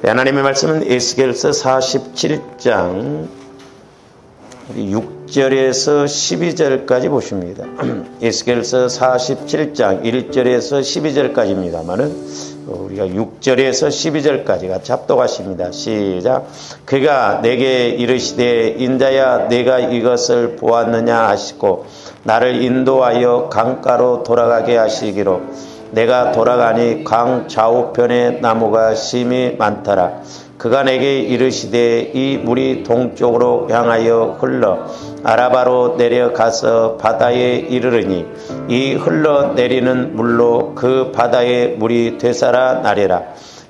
하나님의 말씀은 에스겔서 47장 6절에서 12절까지 보십니다. 에스겔서 47장 1절에서 12절까지입니다만은 우리가 6절에서 12절까지 같이 합독하십니다. 시작. 그가 내게 이르시되 인자야 내가 이것을 보았느냐 하시고 나를 인도하여 강가로 돌아가게 하시기로 내가 돌아가니 강 좌우편에 나무가 심히 많더라. 그가 내게 이르시되 이 물이 동쪽으로 향하여 흘러 아라바로 내려가서 바다에 이르르니 이 흘러내리는 물로 그 바다의 물이 되살아 나리라.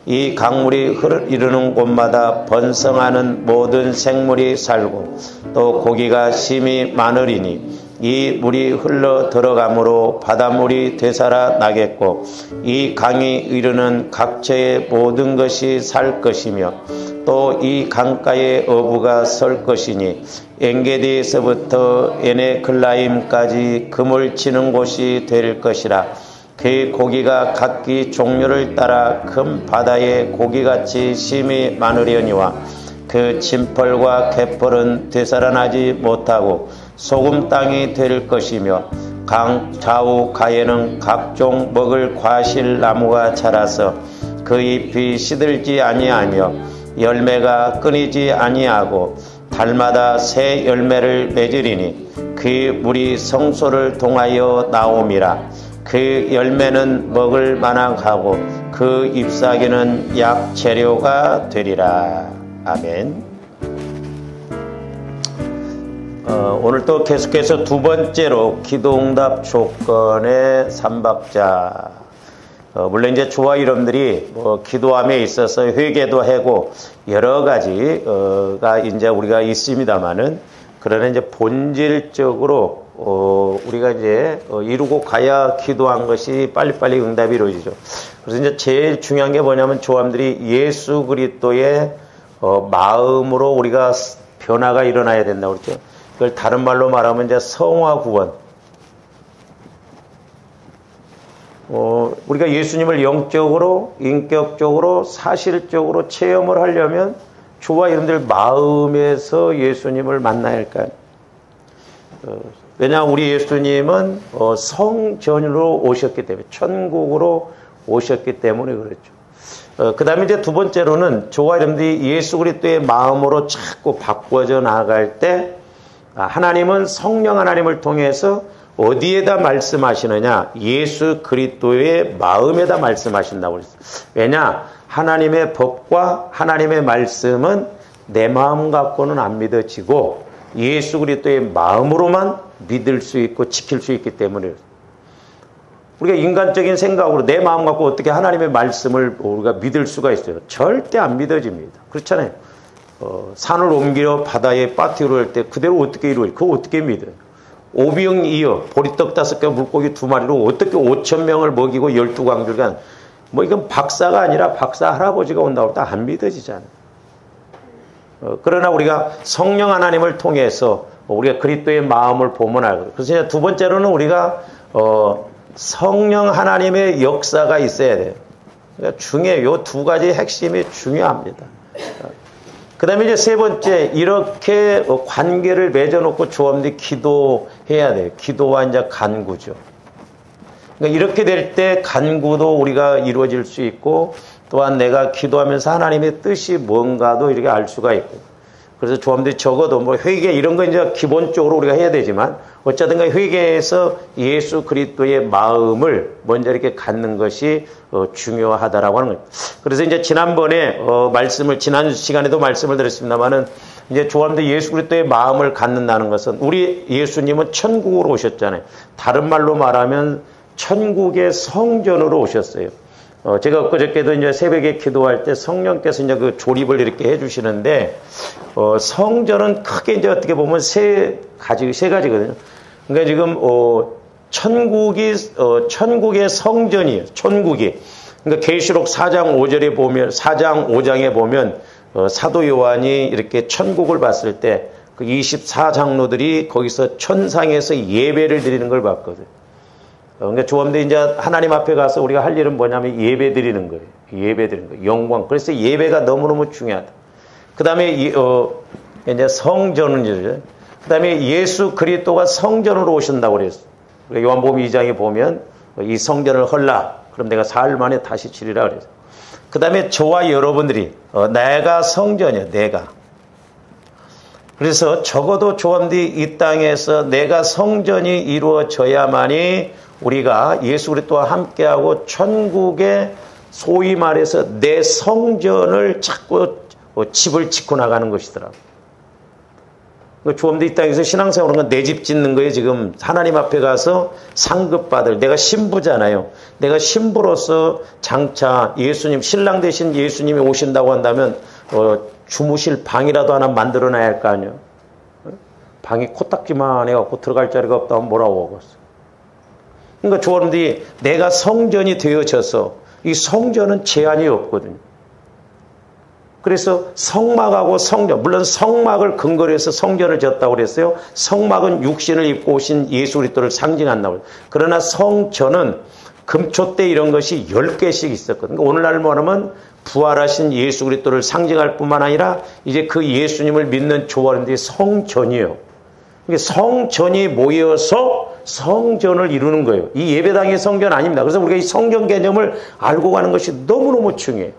이 강물이 이르는 곳마다 번성하는 모든 생물이 살고 또 고기가 심히 많으리니 이 물이 흘러 들어가므로 바닷물이 되살아 나겠고 이 강이 이르는 각처의 모든 것이 살 것이며 또 이 강가에 어부가 설 것이니 엔게디에서부터 에네클라임까지 금을 치는 곳이 될 것이라. 그 고기가 각기 종류를 따라 큰 바다의 고기같이 심히 많으려니와 그 진펄과 갯벌은 되살아나지 못하고 소금 땅이 될 것이며 강 좌우 가에는 각종 먹을 과실 나무가 자라서 그 잎이 시들지 아니하며 열매가 끊이지 아니하고 달마다 새 열매를 맺으리니 그 물이 성소를 통하여 나옴이라. 그 열매는 먹을 만하고 그 잎사귀는 약 재료가 되리라. 아멘. 오늘 또 계속해서 두 번째로 기도응답 조건의 삼박자. 물론 이제 저와 여러분들이 기도함에 있어서 회개도 하고 여러 가지가 이제 우리가 있습니다만은 그러나 이제 본질적으로 우리가 이제 이루고 가야 기도한 것이 빨리빨리 응답이 이루어지죠. 그래서 이제 제일 중요한 게 뭐냐면 조함들이 예수 그리스도의 마음으로 우리가 변화가 일어나야 된다고 그랬죠. 그걸 다른 말로 말하면 이제 성화 구원. 우리가 예수님을 영적으로, 인격적으로, 사실적으로 체험을 하려면 저와 여러분들 마음에서 예수님을 만나야 할까요? 왜냐하면 우리 예수님은 성전으로 오셨기 때문에, 천국으로 오셨기 때문에 그렇죠. 그 다음에 이제 두 번째로는 저와 여러분들이 예수 그리스도의 마음으로 자꾸 바꿔져 나아갈 때 하나님은 성령 하나님을 통해서 어디에다 말씀하시느냐? 예수 그리스도의 마음에다 말씀하신다고 그랬어요. 왜냐? 하나님의 법과 하나님의 말씀은 내 마음 갖고는 안 믿어지고 예수 그리스도의 마음으로만 믿을 수 있고 지킬 수 있기 때문에 우리가 인간적인 생각으로 내 마음 갖고 어떻게 하나님의 말씀을 우리가 믿을 수가 있어요? 절대 안 믿어집니다. 그렇잖아요. 산을 옮겨 바다에 빠뜨려 할 때 그대로 어떻게 이루어요? 그거 어떻게 믿어요? 오병이어 보리떡 5개 물고기 2마리로 어떻게 5,000명을 먹이고 12광주간 이건 박사가 아니라 박사 할아버지가 온다고 해도 안 믿어지잖아요. 그러나 우리가 성령 하나님을 통해서 우리가 그리스도의 마음을 보면 알거든요. 그래서 이제 두 번째로는 우리가 성령 하나님의 역사가 있어야 돼요. 그러니까 중요해요. 이 두 가지 핵심이 중요합니다. 그 다음에 이제 세 번째, 이렇게 관계를 맺어놓고 조합들이 기도해야 돼요. 기도와 이제 간구죠. 그러니까 이렇게 될 때 간구도 우리가 이루어질 수 있고, 또한 내가 기도하면서 하나님의 뜻이 뭔가도 이렇게 알 수가 있고. 그래서 조합들이 적어도 회개 이런 거 이제 기본적으로 우리가 해야 되지만, 어쨌든 회개에서 예수 그리스도의 마음을 먼저 이렇게 갖는 것이 중요하다라고 하는 거예요. 그래서 이제 지난번에 지난 시간에도 말씀을 드렸습니다만은 이제 조합들 예수 그리스도의 마음을 갖는다는 것은 우리 예수님은 천국으로 오셨잖아요. 다른 말로 말하면 천국의 성전으로 오셨어요. 제가 엊그저께도 이제 새벽에 기도할 때 성령께서 이제 그 조립을 이렇게 해주시는데, 성전은 크게 이제 어떻게 보면 세 가지거든요. 그러니까 지금, 천국의 성전이에요. 천국이. 그러니까 계시록 4장 5장에 보면, 사도 요한이 이렇게 천국을 봤을 때, 그 24장로들이 거기서 천상에서 예배를 드리는 걸 봤거든요. 그러니까 조함대 이제 하나님 앞에 가서 우리가 할 일은 뭐냐면 예배 드리는 거예요. 예배 드리는 거예요. 영광. 그래서 예배가 너무너무 중요하다. 그 다음에 이제 성전은 이제 그 다음에 예수 그리스도가 성전으로 오신다고 그랬어요. 요한복음 2장에 보면 이 성전을 헐라. 그럼 내가 사흘 만에 다시 치리라 그랬어요. 그 다음에 저와 여러분들이 내가 성전이야. 내가. 그래서 적어도 조함디 이 땅에서 내가 성전이 이루어져야만이 우리가 예수 그리스도와 함께하고 천국에 소위 말해서 내 성전을 찾고 집을 짓고 나가는 것이더라고요. 조함디 이 땅에서 신앙생활은 건 내 집 짓는 거예요. 지금 하나님 앞에 가서 상급받을, 내가 신부잖아요. 내가 신부로서 장차 예수님, 신랑 대신 예수님이 오신다고 한다면 주무실 방이라도 하나 만들어놔야 할 거 아니에요. 방이 코딱지만 해갖고 들어갈 자리가 없다면 뭐라고 하겠어. 그러니까 조함디 내가 성전이 되어져서 이 성전은 제한이 없거든요. 그래서 성막하고 성전, 물론 성막을 근거로 해서 성전을 졌다고 그랬어요. 성막은 육신을 입고 오신 예수 그리스도를 상징한다고 그래요. 그러나 성전은 금초대 이런 것이 10개씩 있었거든요. 오늘날 말하면 부활하신 예수 그리스도를 상징할 뿐만 아니라 이제 그 예수님을 믿는 조화인데 성전이에요. 성전이 모여서 성전을 이루는 거예요. 이 예배당의 성전 아닙니다. 그래서 우리가 이 성전 개념을 알고 가는 것이 너무너무 중요해요.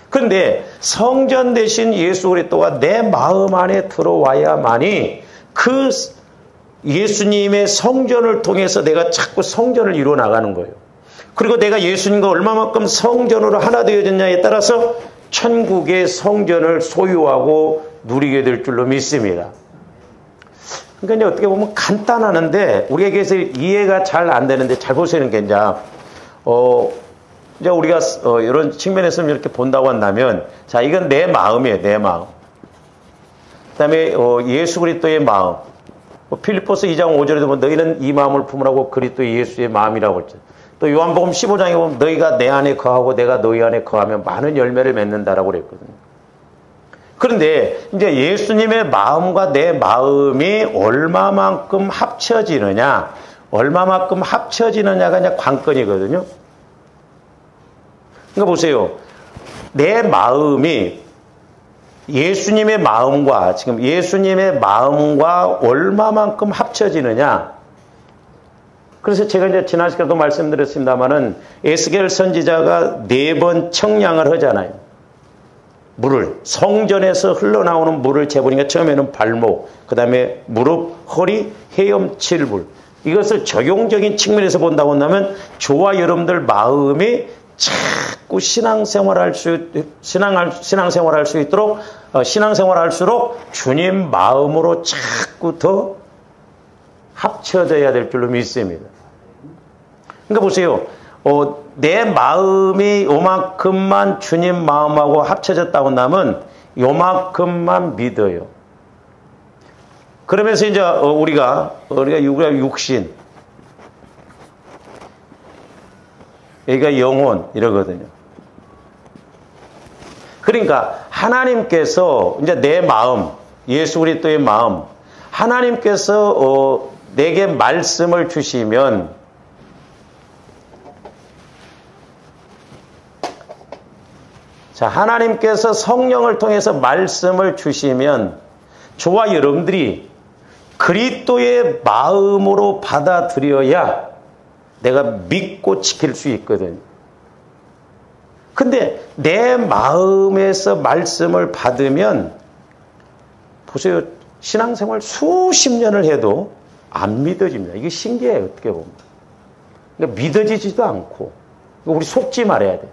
그런데 성전 대신 예수 그리스도가 내 마음 안에 들어와야만이 그 예수님의 성전을 통해서 내가 자꾸 성전을 이루어 나가는 거예요. 그리고 내가 예수님과 얼마만큼 성전으로 하나 되어졌냐에 따라서 천국의 성전을 소유하고 누리게 될 줄로 믿습니다. 그러니까 이제 어떻게 보면 간단하는데 우리에게서 이해가 잘 안 되는데 잘 보시는 게 이제 우리가 이런 측면에서 이렇게 본다고 한다면, 자, 이건 내 마음이에요, 내 마음. 그 다음에 예수 그리스도의 마음. 필리포스 2장 5절에도 보면 너희는 이 마음을 품으라고 그리스도 예수의 마음이라고 했죠. 또 요한복음 15장에 보면 너희가 내 안에 거하고 내가 너희 안에 거하면 많은 열매를 맺는다라고 그랬거든요. 그런데 이제 예수님의 마음과 내 마음이 얼마만큼 합쳐지느냐가 이제 관건이거든요. 그러니까 보세요. 내 마음이 예수님의 마음과 지금 예수님의 마음과 얼마만큼 합쳐지느냐. 그래서 제가 이제 지난 시간에도 말씀드렸습니다만은 에스겔 선지자가 4번 청량을 하잖아요. 물을 성전에서 흘러나오는 물을 재보니까 처음에는 발목, 그 다음에 무릎, 허리, 헤엄칠물. 이것을 적용적인 측면에서 본다고 한다면 저와 여러분들 마음이 자꾸 신앙생활할 수 있도록 신앙생활할수록 주님 마음으로 자꾸 더 합쳐져야 될 줄로 믿습니다. 그러니까 보세요. 내 마음이 요만큼만 주님 마음하고 합쳐졌다고 한다면 요만큼만 믿어요. 그러면서 이제 우리가 육신, 여기가 영혼 이러거든요. 그러니까 하나님께서 이제 내 마음, 예수 그리스도의 마음, 하나님께서 내게 말씀을 주시면 자, 하나님께서 성령을 통해서 말씀을 주시면 저와 여러분들이 그리스도의 마음으로 받아들여야 내가 믿고 지킬 수 있거든. 근데 내 마음에서 말씀을 받으면 보세요. 신앙생활 수십 년을 해도 안 믿어집니다. 이게 신기해요. 어떻게 보면. 그러니까 믿어지지도 않고 우리 속지 말아야 돼.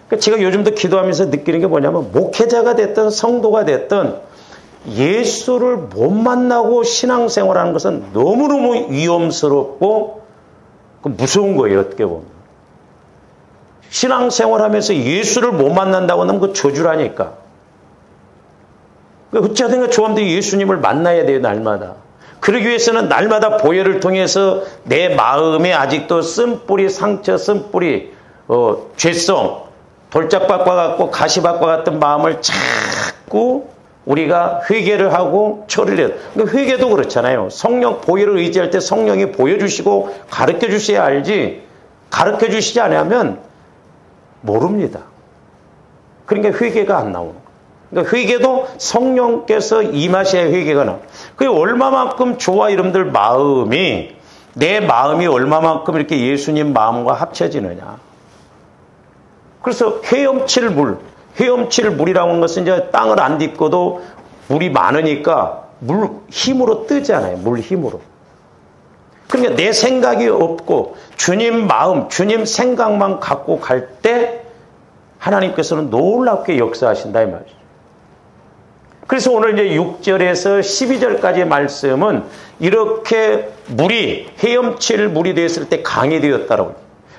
그러니까 제가 요즘도 기도하면서 느끼는 게 뭐냐면 목회자가 됐든 성도가 됐든 예수를 못 만나고 신앙생활하는 것은 너무너무 위험스럽고 무서운 거예요. 어떻게 보면. 신앙생활하면서 예수를 못 만난다고 하면 그 저주라니까. 어찌하든 조함도 예수님을 만나야 돼요. 날마다. 그러기 위해서는 날마다 보혈을 통해서 내 마음에 아직도 쓴뿌리, 상처, 쓴뿌리, 죄성, 돌짝밭과 같고 가시밭과 같은 마음을 자꾸 우리가 회개를 하고 처리를 해요. 그러니까 회개도 그렇잖아요. 성령 보혈을 의지할 때 성령이 보여주시고 가르쳐 주셔야 알지, 가르쳐 주시지 않으면 모릅니다. 그러니까 회개가 안 나오는 거예요. 그러니까 회개도 성령께서 임하셔야 회개가 나와요. 그게 얼마만큼 저와 여러분들 마음이, 내 마음이 얼마만큼 이렇게 예수님 마음과 합쳐지느냐. 그래서 헤엄칠 물이라고 하는 것은 이제 땅을 안 딛고도 물이 많으니까 물 힘으로 뜨잖아요. 물 힘으로. 그러니까 내 생각이 없고 주님 마음, 주님 생각만 갖고 갈 때 하나님께서는 놀랍게 역사하신다 이 말이죠. 그래서 오늘 이제 6절에서 12절까지의 말씀은 이렇게 물이 헤엄칠 물이 되었을 때 강이 되었다라고.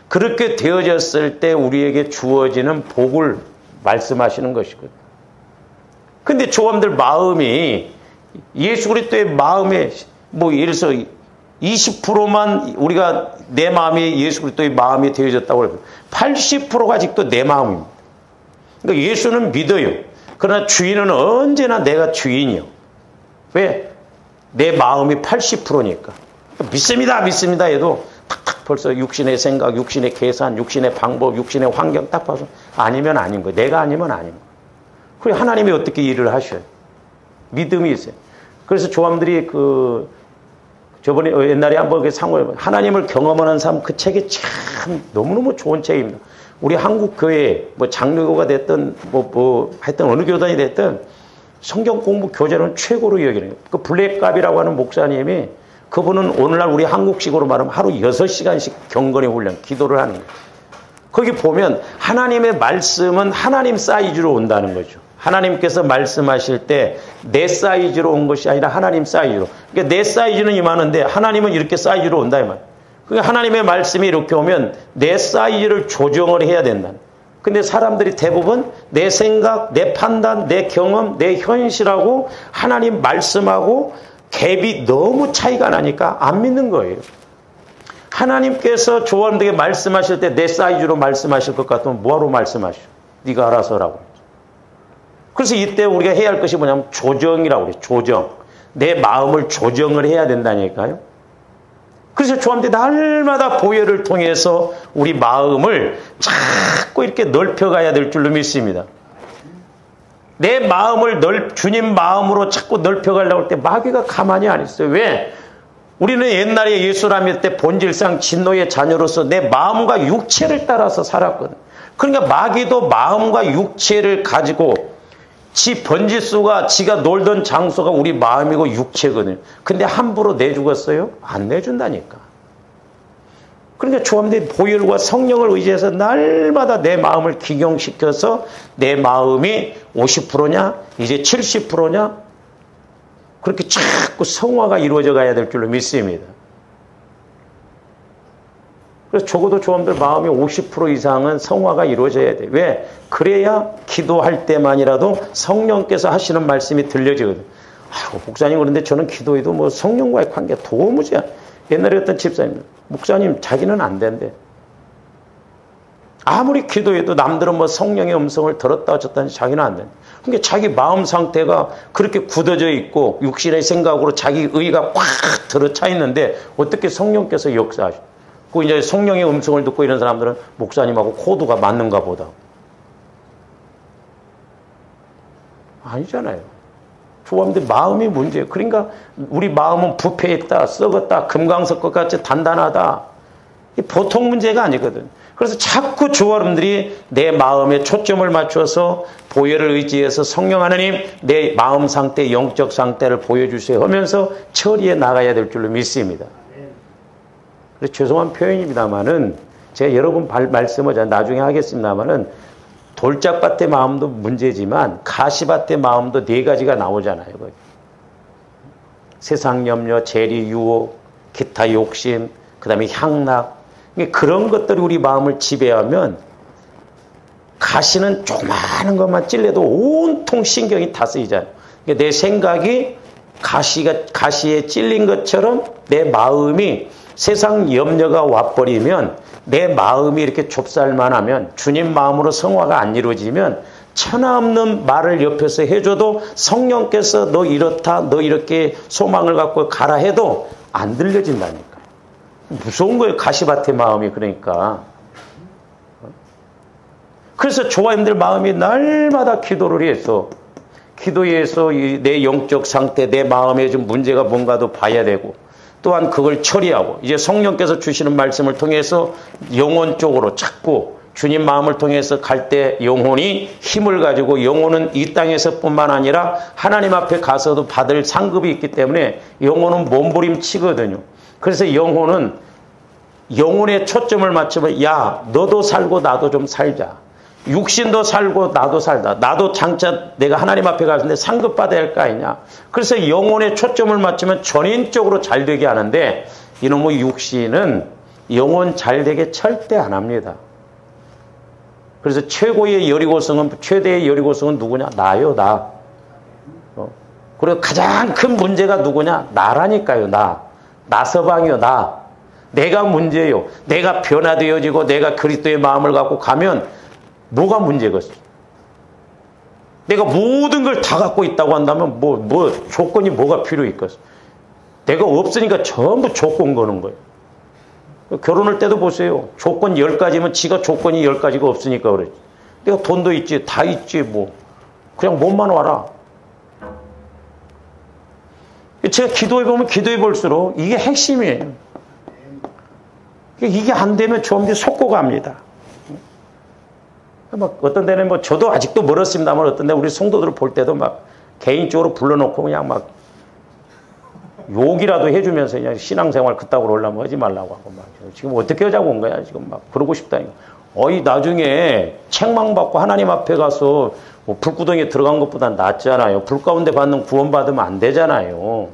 그렇게 되어졌을 때 우리에게 주어지는 복을 말씀하시는 것이거든요. 근데 조함들 마음이 예수 그리스도의 마음에 뭐 예를 들어서 20%만 우리가 내 마음이 예수 그리스도의 마음이 되어졌다고 해요. 80%가 아직도 내 마음입니다. 그러니까 예수는 믿어요. 그러나 주인은 언제나 내가 주인이요. 왜? 내 마음이 80%니까. 믿습니다 해도 탁탁 벌써 육신의 생각, 육신의 계산, 육신의 방법, 육신의 환경 딱 봐서 아니면 아닌 거예요. 내가 아니면 아닌 거예요. 그리고 하나님이 어떻게 일을 하셔요? 믿음이 있어요. 그래서 조함들이 저번에 옛날에 한번 상호해 하나님을 경험하는 삶 그 책이 참 너무너무 좋은 책입니다. 우리 한국 교회 뭐 장로교가 됐든 하여튼 어느 교단이 됐든 성경 공부 교재는 최고로 여기는 거예요. 그 블랙갑이라고 하는 목사님이 그분은 오늘날 우리 한국식으로 말하면 하루 6시간씩 경건의 훈련, 기도를 하는 거예요. 거기 보면 하나님의 말씀은 하나님 사이즈로 온다는 거죠. 하나님께서 말씀하실 때 내 사이즈로 온 것이 아니라 하나님 사이즈로. 그러니까 내 사이즈는 이만한데 하나님은 이렇게 사이즈로 온다 이 말. 그러니까 하나님의 말씀이 이렇게 오면 내 사이즈를 조정을 해야 된다. 근데 사람들이 대부분 내 생각, 내 판단, 내 경험, 내 현실하고 하나님 말씀하고 갭이 너무 차이가 나니까 안 믿는 거예요. 하나님께서 조언되게 말씀하실 때 내 사이즈로 말씀하실 것 같으면 뭐하러 말씀하셔? 네가 알아서라고. 그래서 이때 우리가 해야 할 것이 뭐냐면 조정이라고 그래요. 조정. 내 마음을 조정을 해야 된다니까요. 그래서 조함들이 날마다 보혈을 통해서 우리 마음을 자꾸 이렇게 넓혀가야 될 줄로 믿습니다. 내 마음을 주님 마음으로 자꾸 넓혀가려고 할 때 마귀가 가만히 안 있어요. 왜? 우리는 옛날에 예수를 믿을 때 본질상 진노의 자녀로서 내 마음과 육체를 따라서 살았거든. 그러니까 마귀도 마음과 육체를 가지고 지 번지수가 지가 놀던 장소가 우리 마음이고 육체거든요. 근데 함부로 내주겠어요? 안 내준다니까. 그러니까 조함들이 보혈과 성령을 의지해서 날마다 내 마음을 기경시켜서 내 마음이 50%냐? 이제 70%냐? 그렇게 자꾸 성화가 이루어져 가야 될 줄로 믿습니다. 그래서 적어도 조함들 마음이 50% 이상은 성화가 이루어져야 돼. 왜? 그래야 기도할 때만이라도 성령께서 하시는 말씀이 들려지거든. 아이고, 목사님 그런데 저는 기도해도 뭐 성령과의 관계가 도무지 옛날에 어떤 집사님, 목사님 자기는 안 된대. 아무리 기도해도 남들은 뭐 성령의 음성을 들었다 어쩌다니 자기는 안 된대. 그러니까 자기 마음 상태가 그렇게 굳어져 있고 육신의 생각으로 자기 의가 꽉 들어차 있는데 어떻게 성령께서 역사하셔? 그 이제 성령의 음성을 듣고 이런 사람들은 목사님하고 코드가 맞는가 보다. 아니잖아요. 조함들 마음이 문제예요. 그러니까 우리 마음은 부패했다, 썩었다, 금강석 것 같이 단단하다. 이 보통 문제가 아니거든. 그래서 자꾸 조함들이 내 마음에 초점을 맞춰서 보혈을 의지해서 성령 하나님 내 마음 상태, 영적 상태를 보여주세요 하면서 처리해 나가야 될 줄로 믿습니다. 그래서 죄송한 표현입니다만은 제가 여러 번 말씀을 나중에 하겠습니다만은 돌짝밭의 마음도 문제지만 가시밭의 마음도 네 가지가 나오잖아요. 거기. 세상 염려, 재리, 유혹, 기타 욕심, 그 다음에 향락. 그런 것들이 우리 마음을 지배하면 가시는 조그마한 것만 찔려도 온통 신경이 다 쓰이잖아요. 내 생각이 가시에 찔린 것처럼 내 마음이 세상 염려가 와버리면 내 마음이 이렇게 좁쌀만 하면 주님 마음으로 성화가 안 이루어지면 천하 없는 말을 옆에서 해줘도 성령께서 너 이렇다 너 이렇게 소망을 갖고 가라 해도 안 들려진다니까. 무서운 거예요. 가시밭의 마음이. 그러니까 그래서 조화님들 마음이 날마다 기도를 해서 기도해서 내 영적 상태, 내 마음에 좀 문제가 뭔가도 봐야 되고 또한 그걸 처리하고 이제 성령께서 주시는 말씀을 통해서 영혼 쪽으로 찾고 주님 마음을 통해서 갈 때 영혼이 힘을 가지고 영혼은 이 땅에서뿐만 아니라 하나님 앞에 가서도 받을 상급이 있기 때문에 영혼은 몸부림치거든요. 그래서 영혼은 영혼에 초점을 맞추면 야 너도 살고 나도 좀 살자. 육신도 살고 나도 살다. 나도 장차 내가 하나님 앞에 가는데 상급 받아야 할 거 아니냐. 그래서 영혼에 초점을 맞추면 전인적으로 잘 되게 하는데 이놈의 육신은 영혼 잘 되게 절대 안 합니다. 그래서 최고의 여리고성은 최대의 여리고성은 누구냐? 나요, 나. 그리고 가장 큰 문제가 누구냐? 나라니까요, 나. 나서방이요, 나. 내가 문제예요. 내가 변화되어지고 내가 그리스도의 마음을 갖고 가면 뭐가 문제겠어? 내가 모든 걸 다 갖고 있다고 한다면 조건이 뭐가 필요했겠어? 내가 없으니까 전부 조건 거는 거예요. 결혼할 때도 보세요. 조건 10가지면 지가 조건이 10가지가 없으니까 그러지. 내가 돈도 있지, 다 있지, 뭐. 그냥 몸만 와라. 제가 기도해보면 기도해볼수록 이게 핵심이에요. 이게 안 되면 조금씩 속고 갑니다. 막 어떤 데는 뭐 저도 아직도 멀었습니다만 어떤 데 우리 성도들을 볼 때도 막 개인적으로 불러놓고 그냥 막 욕이라도 해주면서 그냥 신앙생활 그따구로 올라면 하지 말라고 하고 막 지금 어떻게 하자고 온 거야 지금 막 그러고 싶다니까. 나중에 책망받고 하나님 앞에 가서 뭐 불구덩이에 들어간 것보단 낫잖아요. 불 가운데 받는 구원 받으면 안 되잖아요.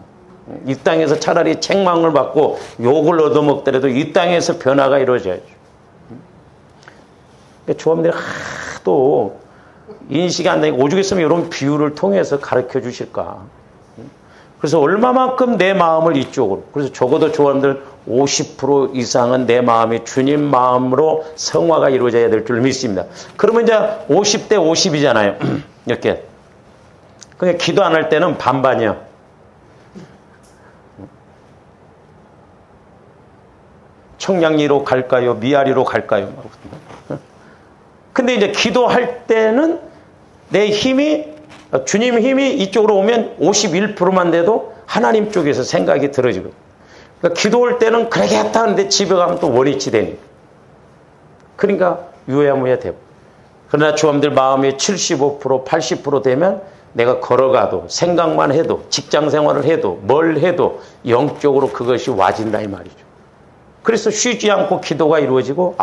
이 땅에서 차라리 책망을 받고 욕을 얻어먹더라도 이 땅에서 변화가 이루어져야죠. 조합들이 하도 인식이 안 되니까 오죽했으면 이런 비유를 통해서 가르쳐 주실까. 그래서 얼마만큼 내 마음을 이쪽으로, 그래서 적어도 조합들 50% 이상은 내 마음이 주님 마음으로 성화가 이루어져야 될 줄 믿습니다. 그러면 이제 50대 50이잖아요. 이렇게. 그냥 기도 안 할 때는 반반이야. 청량리로 갈까요? 미아리로 갈까요? 근데 이제 기도할 때는 내 힘이, 주님 힘이 이쪽으로 오면 51%만 돼도 하나님 쪽에서 생각이 들어지고. 그러니까 기도할 때는 그러겠다 하는데 집에 가면 또 원위치 되니까. 그러니까 유야무야 되고. 그러나 주님들 마음이 75%, 80% 되면 내가 걸어가도 생각만 해도 직장 생활을 해도 뭘 해도 영적으로 그것이 와진다 이 말이죠. 그래서 쉬지 않고 기도가 이루어지고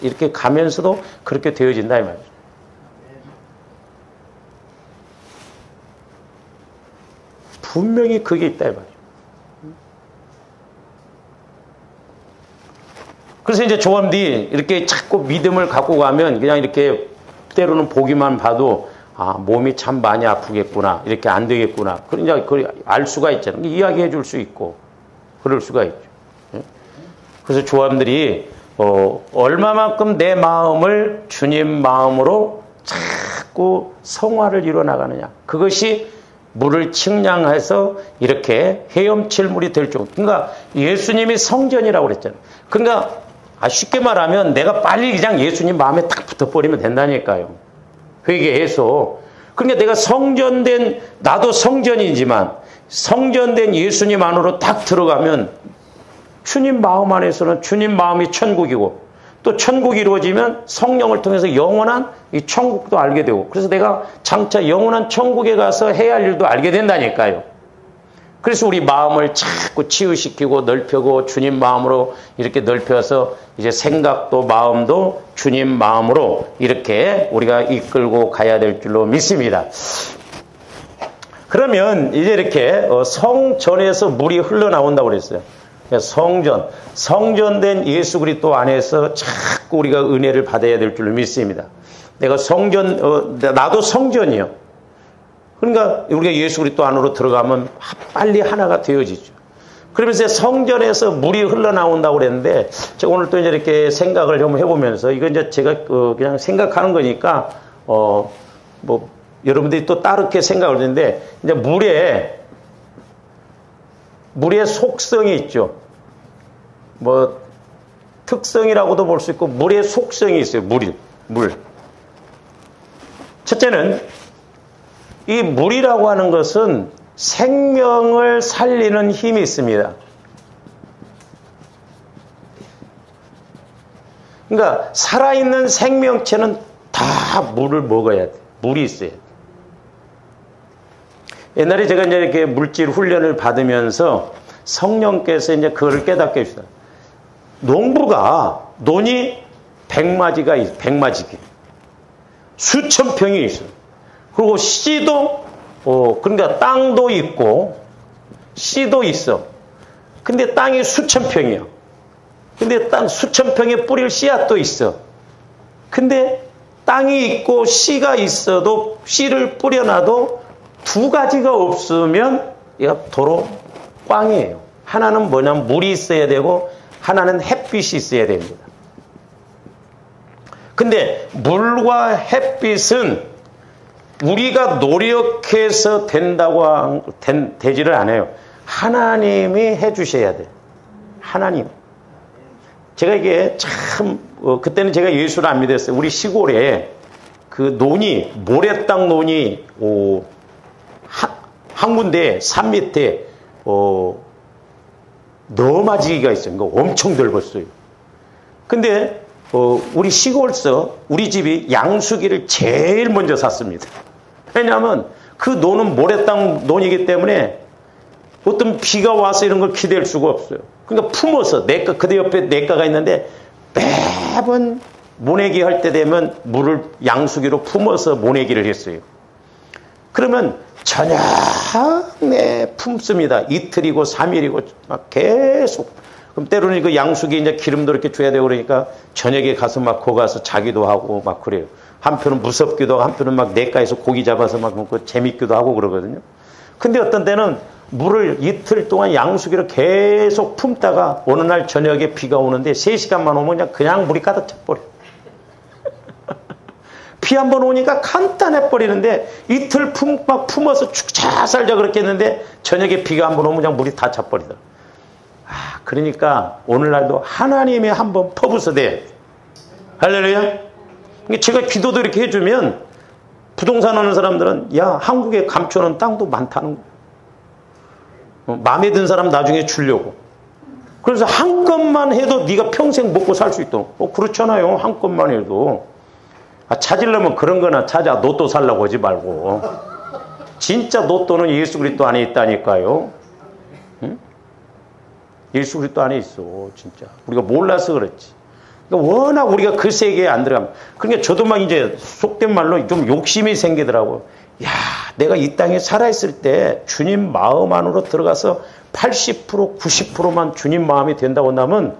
이렇게 가면서도 그렇게 되어진다 이 말이죠. 분명히 그게 있다 이 말이죠. 그래서 이제 조합들이 이렇게 자꾸 믿음을 갖고 가면 그냥 이렇게 때로는 보기만 봐도 몸이 참 많이 아프겠구나, 이렇게 안 되겠구나. 그러니까 알 수가 있잖아요. 이야기해 줄 수 있고 그럴 수가 있죠. 그래서 조합들이 얼마만큼 내 마음을 주님 마음으로 자꾸 성화를 이뤄나가느냐. 그것이 물을 측량해서 이렇게 헤엄칠 물이 될 정도. 그러니까 예수님이 성전이라고 그랬잖아요. 그러니까 쉽게 말하면 내가 빨리 그냥 예수님 마음에 딱 붙어버리면 된다니까요. 회개해서. 그러니까 내가 성전된, 나도 성전이지만 성전된 예수님 안으로 딱 들어가면 주님 마음 안에서는 주님 마음이 천국이고 또 천국이 이루어지면 성령을 통해서 영원한 이 천국도 알게 되고 그래서 내가 장차 영원한 천국에 가서 해야 할 일도 알게 된다니까요. 그래서 우리 마음을 자꾸 치유시키고 넓히고 주님 마음으로 이렇게 넓혀서 이제 생각도 마음도 주님 마음으로 이렇게 우리가 이끌고 가야 될 줄로 믿습니다. 그러면 이제 이렇게 성전에서 물이 흘러나온다고 그랬어요. 성전된 예수 그리스도 안에서 자꾸 우리가 은혜를 받아야 될 줄로 믿습니다. 내가 나도 성전이요. 그러니까 우리가 예수 그리스도 안으로 들어가면 빨리 하나가 되어지죠. 그러면서 성전에서 물이 흘러나온다고 그랬는데, 제가 오늘 또 이제 이렇게 생각을 좀 해보면서, 이건 이제 제가 그냥 생각하는 거니까, 여러분들이 또 다르게 생각을 하는데, 이제 물의 속성이 있죠. 특성이라고도 볼 수 있고, 물의 속성이 있어요. 물. 첫째는 이 물이라고 하는 것은 생명을 살리는 힘이 있습니다. 그러니까 살아있는 생명체는 다 물을 먹어야 돼. 물이 있어야 돼. 옛날에 제가 이제 이렇게 물질 훈련을 받으면서 성령께서 이제 그거를 깨닫게 해주시다. 농부가 논이 100마지가 있어. 100마지기. 수천 평이 있어. 그리고 씨도 그러니까 땅도 있고 씨도 있어. 근데 땅이 수천 평이야. 근데 땅 수천 평에 뿌릴 씨앗도 있어. 근데 땅이 있고 씨가 있어도 씨를 뿌려놔도 두 가지가 없으면 얘가 도로 꽝이에요. 하나는 뭐냐면 물이 있어야 되고 하나는 햇빛이 있어야 됩니다. 근데 물과 햇빛은 우리가 노력해서 된다고 되지를 않아요. 하나님이 해주셔야 돼요. 하나님. 제가 이게 참 그때는 제가 예수를 안 믿었어요. 우리 시골에 그 논이 모래땅 논이 한 군데 산 밑에 너마지기가 있어요. 그러니까 엄청 넓었어요. 근데 우리 시골서 우리 집이 양수기를 제일 먼저 샀습니다. 왜냐하면 그 논은 모래땅 논이기 때문에 어떤 비가 와서 이런 걸 기댈 수가 없어요. 그러니까 품어서 내가 그대 옆에 내가가 있는데 매번 모내기 할 때 되면 물을 양수기로 품어서 모내기를 했어요. 그러면 저녁에 품습니다. 이틀이고 3일이고 막 계속. 그럼 때로는 그 양수기 이제 기름도 이렇게 줘야 되고 그러니까 저녁에 가서 막 거 가서 자기도 하고 막 그래요. 한편은 무섭기도 하고 한편은 막 냇가에서 고기 잡아서 막 먹고 재밌기도 하고 그러거든요. 근데 어떤 때는 물을 이틀 동안 양수기로 계속 품다가 어느 날 저녁에 비가 오는데 3시간만 오면 그냥 물이 가득 차버려요. 비 한 번 오니까 간단해버리는데 이틀 막 품어서 축차 살자 그렇게 했는데 저녁에 비가 한 번 오면 그냥 물이 다 차버리더라. 그러니까 오늘날도 하나님이 한번 퍼부어야 돼. 할렐루야. 제가 기도도 이렇게 해주면 부동산 하는 사람들은 야 한국에 감춰놓은 땅도 많다는 거. 마음에 든 사람 나중에 주려고. 그래서 한 건만 해도 네가 평생 먹고 살 수 있도록. 그렇잖아요. 한 건만 해도. 찾으려면 그런 거나 찾아. 로또 살라고 하지 말고. 진짜 로또는 예수 그리스도 안에 있다니까요. 응? 예수 그리스도 안에 있어. 진짜. 우리가 몰라서 그렇지. 그러니까 워낙 우리가 그 세계에 안 들어가면. 그러니까 저도 막 이제 속된 말로 좀 욕심이 생기더라고요. 야, 내가 이 땅에 살아있을 때 주님 마음 안으로 들어가서 80%, 90%만 주님 마음이 된다고 한다면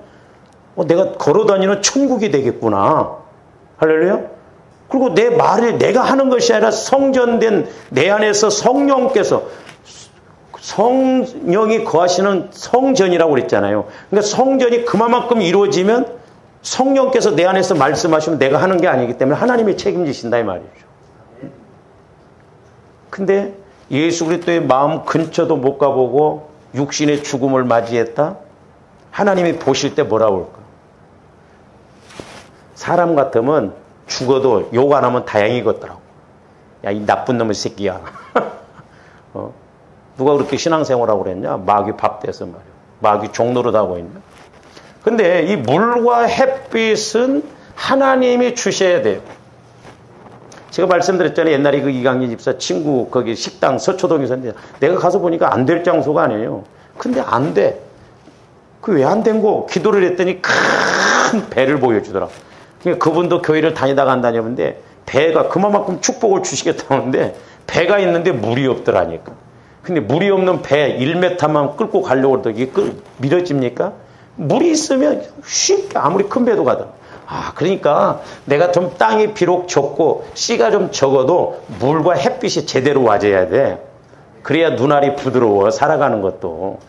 내가 걸어다니는 천국이 되겠구나. 할렐루야. 그리고 내 말을 내가 하는 것이 아니라 성전된 내 안에서 성령께서 성령이 거하시는 성전이라고 그랬잖아요. 그러니까 성전이 그만큼 이루어지면 성령께서 내 안에서 말씀하시면 내가 하는 게 아니기 때문에 하나님이 책임지신다 이 말이죠. 근데 예수 그리스도의 마음 근처도 못 가보고 육신의 죽음을 맞이했다? 하나님이 보실 때 뭐라고 할까? 사람 같으면 죽어도 욕 안 하면 다행이겠더라고. 야, 이 나쁜 놈의 새끼야. 누가 그렇게 신앙생활하고 그랬냐? 마귀 밥 돼서 말이야. 마귀 종노릇 하고 있냐? 근데 이 물과 햇빛은 하나님이 주셔야 돼요. 제가 말씀드렸잖아요. 옛날에 그 이강진 집사 친구 거기 식당 서초동에서 있는데 내가 가서 보니까 안 될 장소가 아니에요. 근데 안 돼. 그 왜 안 된 거? 기도를 했더니 큰 배를 보여주더라. 그러니까 그분도 교회를 다니다가 안 다녔는데 배가 그만큼 축복을 주시겠다는데 배가 있는데 물이 없더라니까. 근데 물이 없는 배 1m만 끌고 가려고 해도 이게 밀어집니까? 물이 있으면 쉽게 아무리 큰 배도 가더라. 그러니까 내가 좀 땅이 비록 좁고 씨가 좀 적어도 물과 햇빛이 제대로 와줘야 돼. 그래야 눈알이 부드러워 살아가는 것도.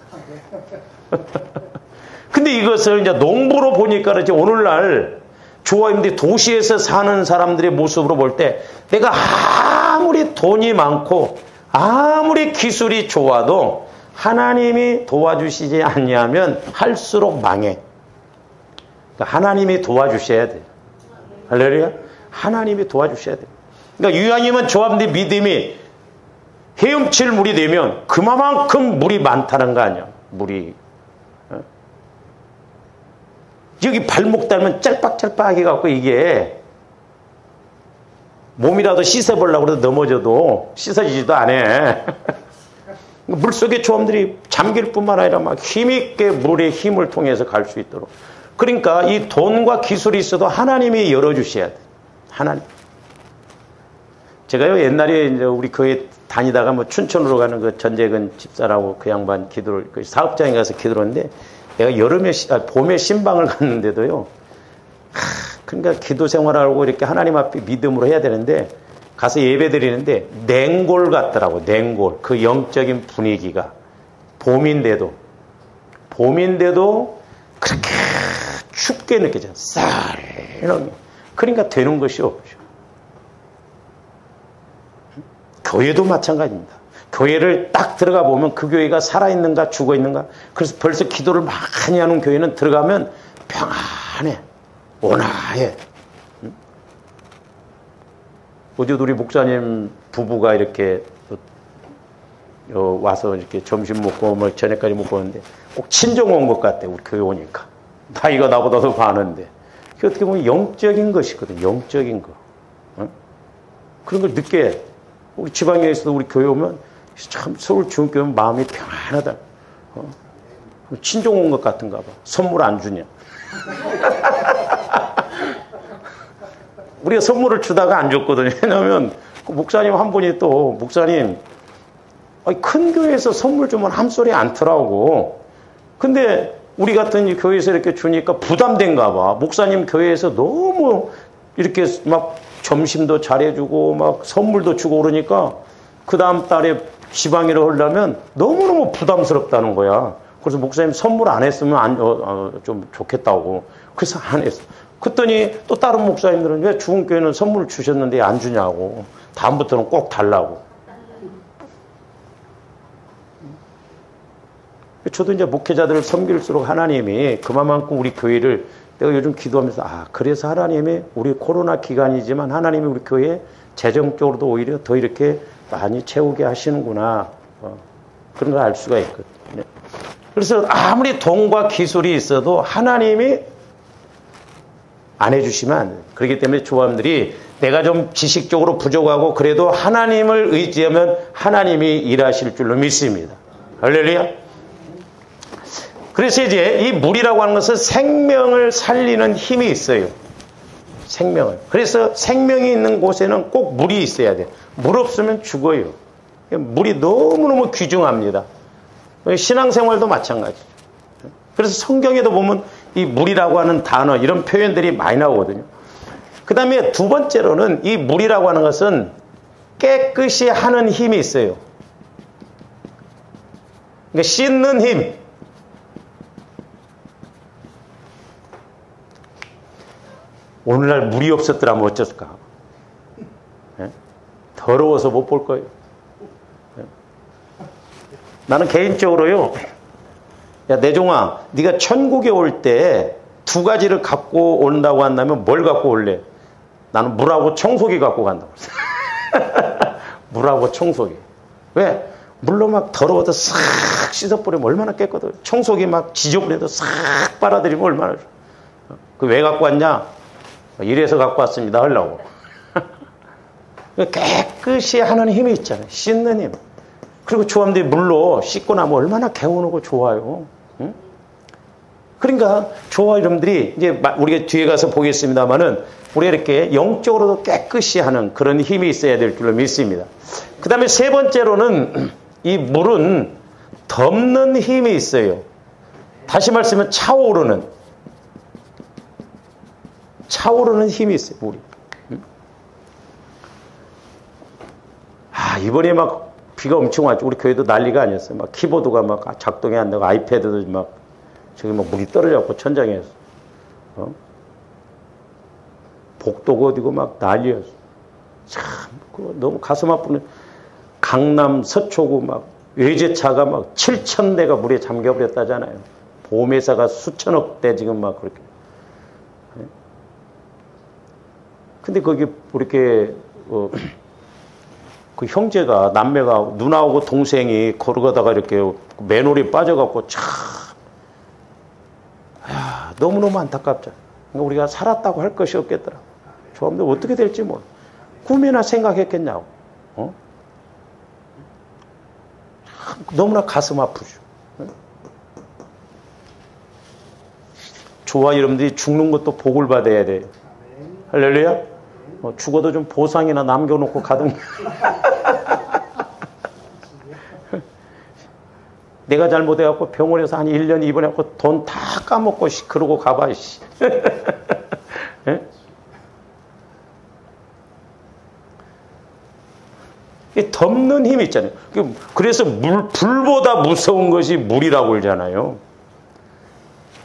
근데 이것을 이제 농부로 보니까 그렇지 오늘날 조화임들이 도시에서 사는 사람들의 모습으로 볼 때 내가 아무리 돈이 많고 아무리 기술이 좋아도 하나님이 도와주시지 않냐면 할수록 망해. 그러니까 하나님이 도와주셔야 돼요. 할렐루야. 하나님이 도와주셔야 돼요. 그러니까 이왕이면 조합원들 믿음이 헤엄칠 물이 되면 그만큼 물이 많다는 거 아니야. 물이. 여기 발목 닿으면 짤빡짤빡 해갖고 이게 몸이라도 씻어보려고 해도 넘어져도 씻어지지도 않아. 물속에 조함들이 잠길 뿐만 아니라 막 힘있게 물의 힘을 통해서 갈 수 있도록. 그러니까 이 돈과 기술이 있어도 하나님이 열어주셔야 돼. 하나님. 제가요 옛날에 이제 우리 교회 다니다가 뭐 춘천으로 가는 그 전재근 집사라고 그 양반 기도를 그 사업장에 가서 기도를 했는데 내가 봄에 신방을 갔는데도요. 그러니까 기도 생활하고 이렇게 하나님 앞에 믿음으로 해야 되는데 가서 예배 드리는데 냉골 같더라고. 냉골. 그 영적인 분위기가 봄인데도 그렇게 춥게 느껴져요. 쌀렁. 그러니까 되는 것이 없죠. 교회도 마찬가지입니다. 교회를 딱 들어가 보면 그 교회가 살아있는가 죽어있는가. 그래서 벌써 기도를 많이 하는 교회는 들어가면 평안해. 온화해. 어제도 우리 목사님 부부가 이렇게 와서 이렇게 점심 먹고 뭐 저녁까지 먹고 오는데 꼭 친정 온 것 같아. 우리 교회 오니까. 나이가 나보다 더 많은데. 그게 어떻게 보면 영적인 것이거든. 영적인 거. 그런 걸 느껴. 우리 지방에서도 우리 교회 오면 참 서울 중교회 마음이 평안하다. 친정 온 것 같은가 봐. 선물 안 주냐. 우리가 선물을 주다가 안 줬거든요. 왜냐하면 그 목사님 한 분이 또 목사님 큰 교회에서 선물 주면 한 소리 않더라고. 근데 우리 같은 이 교회에서 이렇게 주니까 부담된가 봐. 목사님 교회에서 너무 이렇게 막 점심도 잘해주고 막 선물도 주고 그러니까 그 다음 달에 지방이라 하려면 너무너무 부담스럽다는 거야. 그래서 목사님 선물 안 했으면 좀 좋겠다고. 그래서 안 했어. 그랬더니 또 다른 목사님들은 왜 주은교회는 선물을 주셨는데 안 주냐고. 다음부터는 꼭 달라고. 저도 이제 목회자들을 섬길수록 하나님이 그만큼 우리 교회를 내가 요즘 기도하면서 그래서 하나님이 우리 코로나 기간이지만 하나님이 우리 교회에 재정적으로도 오히려 더 이렇게 많이 채우게 하시는구나. 그런 걸 알 수가 있거든요. 그래서 아무리 돈과 기술이 있어도 하나님이 안 해주시면 안 돼요. 그렇기 때문에 조합들이 내가 좀 지식적으로 부족하고 그래도 하나님을 의지하면 하나님이 일하실 줄로 믿습니다. 할렐루야. 그래서 이제 이 물이라고 하는 것은 생명을 살리는 힘이 있어요. 생명을. 그래서 생명이 있는 곳에는 꼭 물이 있어야 돼요. 물 없으면 죽어요. 물이 너무너무 귀중합니다. 신앙생활도 마찬가지죠. 그래서 성경에도 보면 이 물이라고 하는 단어 이런 표현들이 많이 나오거든요. 그 다음에 두 번째로는 이 물이라고 하는 것은 깨끗이 하는 힘이 있어요. 그러니까 씻는 힘. 오늘날 물이 없었더라면 어쩌을까? 더러워서 못 볼 거예요. 나는 개인적으로요. 야, 내종아, 네가 천국에 올 때 두 가지를 갖고 온다고 한다면 뭘 갖고 올래? 나는 물하고 청소기 갖고 간다고. 물하고 청소기. 왜? 물로 막 더러워도 싹 씻어버리면 얼마나 깨끗해요. 청소기 막 지저분해도 싹 빨아들이면 얼마나 좋아. 그 왜 갖고 왔냐? 이래서 갖고 왔습니다. 하려고. 깨끗이 하는 힘이 있잖아요. 씻는 힘. 그리고 조함들이 물로 씻고 나면 얼마나 개운하고 좋아요. 응? 그러니까 조화 이름들이 이제 우리가 뒤에 가서 보겠습니다만은 우리가 이렇게 영적으로도 깨끗이 하는 그런 힘이 있어야 될 줄로 믿습니다. 그 다음에 세 번째로는 이 물은 덮는 힘이 있어요. 다시 말씀하면 차오르는 힘이 있어요. 물이. 이번에 막 비가 엄청 왔죠. 우리 교회도 난리가 아니었어요. 막 키보드가 막 작동이 안 되고 아이패드도 막 저기 막 물이 떨어져갖고 천장에서 복도가 어디고 막 난리였어. 참 너무 가슴 아프네. 강남 서초구 막 외제차가 막 7,000대가 물에 잠겨버렸다잖아요. 보험회사가 수천억 대 지금 막 그렇게. 근데 거기 이렇게 그 형제가, 남매가, 누나하고 동생이 걸어가다가 이렇게 맨홀에 빠져갖고 참, 너무너무 안타깝잖아. 그러니까 우리가 살았다고 할 것이 없겠더라. 조합도 어떻게 될지 몰라. 꿈이나 생각했겠냐고. 너무나 가슴 아프죠. 저와 여러분들이 죽는 것도 복을 받아야 돼요. 할렐루야? 죽어도 좀 보상이나 남겨놓고 가든. 내가 잘못해갖고 병원에서 한 1년 입원해갖고 돈 다 까먹고, 그러고 가봐, 씨. 예? 이 덮는 힘이 있잖아요. 그래서 불보다 무서운 것이 물이라고 그러잖아요.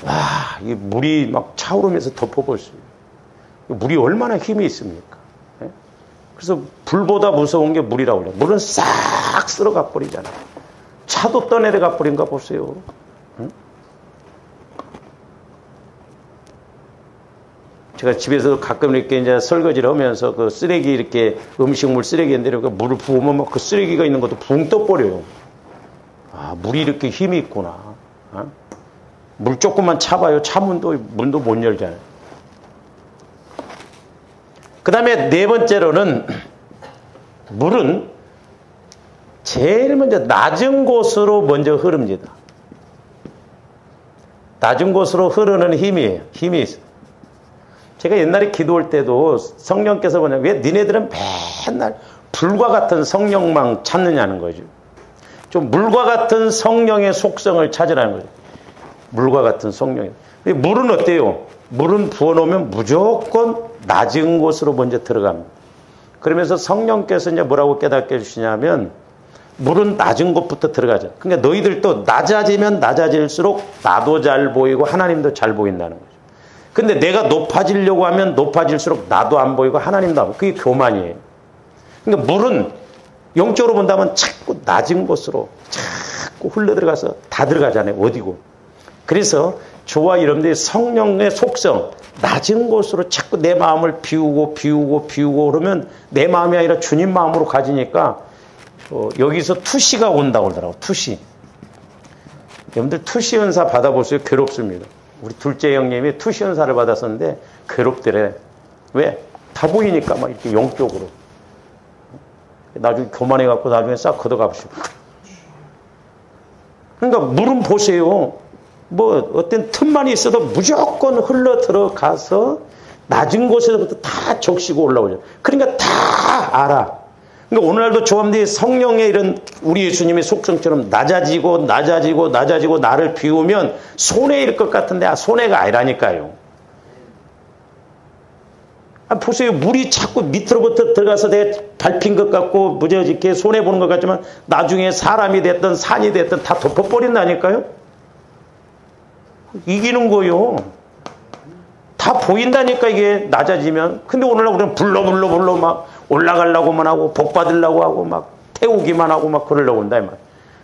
와, 이 물이 막 차오르면서 덮어볼 수 있어요. 물이 얼마나 힘이 있습니까? 예? 그래서 불보다 무서운 게 물이라고 그래요. 물은 싹 쓸어가 버리잖아요. 차도 떠내려가 버린가 보세요. 응? 제가 집에서 가끔 이렇게 이제 설거지를 하면서 그 쓰레기 이렇게 음식물 쓰레기인데 이렇게 물을 부으면 막 그 쓰레기가 있는 것도 붕 떠버려요. 아, 물이 이렇게 힘이 있구나. 어? 물 조금만 차봐요. 차문도 문도 못 열잖아요. 그 다음에 네 번째로는 물은 제일 먼저 낮은 곳으로 먼저 흐릅니다. 낮은 곳으로 흐르는 힘이에요. 힘이 있어요. 제가 옛날에 기도할 때도 성령께서 뭐냐, 왜 니네들은 맨날 불과 같은 성령만 찾느냐는 거죠. 좀 물과 같은 성령의 속성을 찾으라는 거죠. 물과 같은 성령이. 물은 어때요? 물은 부어놓으면 무조건 낮은 곳으로 먼저 들어갑니다. 그러면서 성령께서 이제 뭐라고 깨닫게 해주시냐면, 물은 낮은 곳부터 들어가죠. 그러니까 너희들도 낮아지면 낮아질수록 나도 잘 보이고 하나님도 잘 보인다는 거죠. 근데 내가 높아지려고 하면 높아질수록 나도 안 보이고 하나님도 안 보이고, 그게 교만이에요. 그러니까 물은 영적으로 본다면 자꾸 낮은 곳으로 자꾸 흘러들어가서 다 들어가잖아요. 어디고. 그래서 저와 여러분들이 성령의 속성, 낮은 곳으로 자꾸 내 마음을 비우고 그러면 내 마음이 아니라 주님 마음으로 가지니까 여기서 투시가 온다고 그러더라고. 투시. 여러분들 투시 은사 받아보세요. 괴롭습니다. 우리 둘째 형님이 투시 은사를 받았었는데 괴롭더래. 왜? 다 보이니까 막 이렇게 영적으로. 나중에 교만해갖고 나중에 싹 걷어가시고. 그러니까 물은 보세요. 뭐 어떤 틈만 있어도 무조건 흘러 들어가서 낮은 곳에서부터 다 적시고 올라오죠. 그러니까 다 알아. 그러니까 오늘날도 조합들이 성령의 이런 우리 예수님의 속성처럼 낮아지고 나를 비우면 손해일 것 같은데 손해가 아니라니까요. 보세요. 물이 자꾸 밑으로부터 들어가서 내가 밟힌 것 같고 무지하게 손해보는 것 같지만 나중에 사람이 됐든 산이 됐든 다 덮어버린다니까요. 이기는 거요. 다 보인다니까 이게 낮아지면. 근데 오늘날 우리는 불러 막 올라가려고만 하고 복 받으려고 하고 막 태우기만 하고 막 그러려고 한다 이 말.